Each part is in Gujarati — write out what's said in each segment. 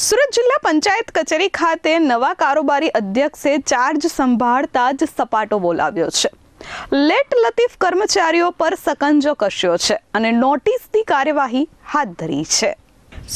સુરત જિલ્લા પંચાયત કચેરી ખાતે નવા કારોબારી અધ્યક્ષે ચાર્જ સંભાળતા જ સપાટો બોલાવ્યો છે. લેટ લતીફ કર્મચારીઓ પર સકંજો કસ્યો છે અને નોટિસની કાર્યવાહી હાથ ધરી છે.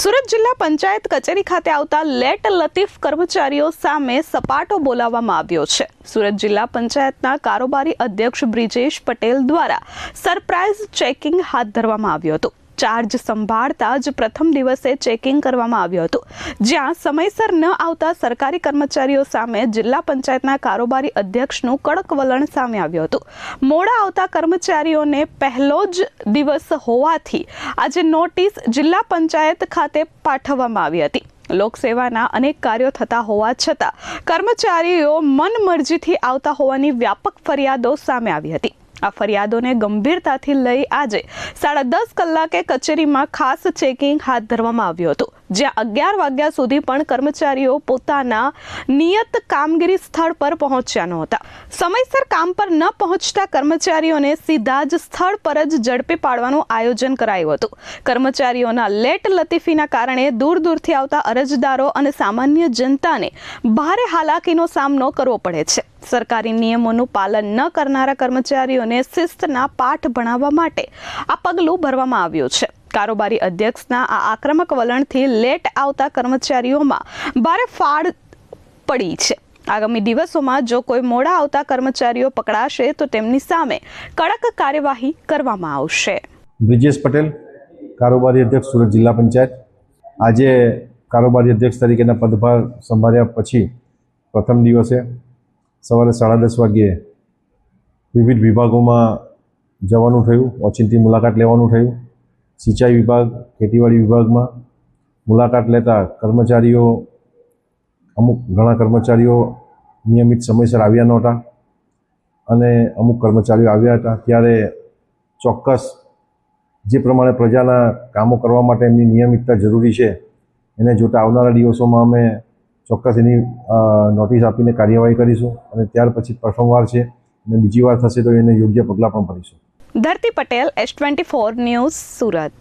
સુરત જિલ્લા પંચાયત કચેરી ખાતે આવતા લેટ લતીફ કર્મચારીઓ સામે સપાટો બોલાવવામાં આવ્યો છે. સુરત જિલ્લા પંચાયતના કારોબારી અધ્યક્ષ બ્રિજેશ પટેલ દ્વારા સરપ્રાઇઝ ચેકિંગ હાથ ધરવામાં આવ્યું હતું. ચાર્જ સંભાળતા જ પ્રથમ દિવસે ચેકિંગ કરવામાં આવ્યું હતું, જ્યાં સમયસર ન આવતા સરકારી કર્મચારીઓ સામે જિલ્લા પંચાયતના કારોબારી અધ્યક્ષનું કડક વલણ સામે આવ્યું હતું. મોડા આવતા કર્મચારીઓને પહેલો જ દિવસ હોવાથી આજે નોટિસ જિલ્લા પંચાયત ખાતે પાઠવવામાં આવી હતી. લોકસેવાના અનેક કાર્યો થતા હોવા છતાં કર્મચારીઓ મનમરજીથી આવતા હોવાની વ્યાપક ફરિયાદો સામે આવી હતી. આ ફરિયાદોને ગંભીરતાથી લઈ આજે 10:30 કલાકે કચેરીમાં ખાસ ચેકિંગ હાથ ધરવામાં આવ્યું હતું, જ્યાં 11 વાગ્યા સુધી પણ કર્મચારીઓ પોતાના નિયત કામગીરી સ્થળ પર પહોંચ્યા નહોતા. સમયસર કામ પર ન પહોંચતા કર્મચારીઓને સીધા જ સ્થળ પર જ ઝડપી પાડવાનું આયોજન કરાયું હતું. કર્મચારીઓના લેટ લતીફીના કારણે દૂર દૂરથી આવતા અરજદારો અને સામાન્ય જનતાને ભારે હાલાકીનો સામનો કરવો પડે છે. સરકારી નિયમોનું પાલન ન કરનારા કર્મચારીઓને શિસ્તના પાઠ ભણાવવા માટે આ પગલું ભરવામાં આવ્યું છે. કારોબારી અધ્યક્ષના આ આક્રમક વલણથી લેટ આવતા કર્મચારીઓમાં ભારે ફાડ પડી છે. આગામી દિવસોમાં જો કોઈ મોડા આવતા કર્મચારીઓ પકડાશે તો તેમની સામે કડક કાર્યવાહી કરવામાં આવશે. બ્રિજેશ પટેલ, કારોબારી અધ્યક્ષ, સુરત જિલ્લા પંચાયત. આજે કારોબારી અધ્યક્ષ તરીકેના પદભાર સંભાળ્યા પછી પ્રથમ દિવસે સવારે 10:30 વાગ્યે વિવિધ વિભાગોમાં જવાનું થયું, ઓચિંતી મુલાકાત લેવાનું થયું. સિંચાઈ વિભાગ, ખેતીવાડી વિભાગમાં મુલાકાત લેતા કર્મચારીઓ, ઘણા કર્મચારીઓ નિયમિત સમયસર આવ્યા નહોતા અને અમુક કર્મચારીઓ આવ્યા હતા ત્યારે ચોક્કસ જે પ્રમાણે પ્રજાના કામો કરવા માટે એમની નિયમિતતા જરૂરી છે એને જોતા આવનારા દિવસોમાં અમે ચોક્કસ એની નોટિસ આપીને કાર્યવાહી કરીશું અને ત્યાર પછી પ્રથમવાર છે અને બીજી વાર થશે તો એને યોગ્ય પગલાં પણ ભરીશું. ધરતી પટેલ, S24 ન્યૂઝ, સુરત.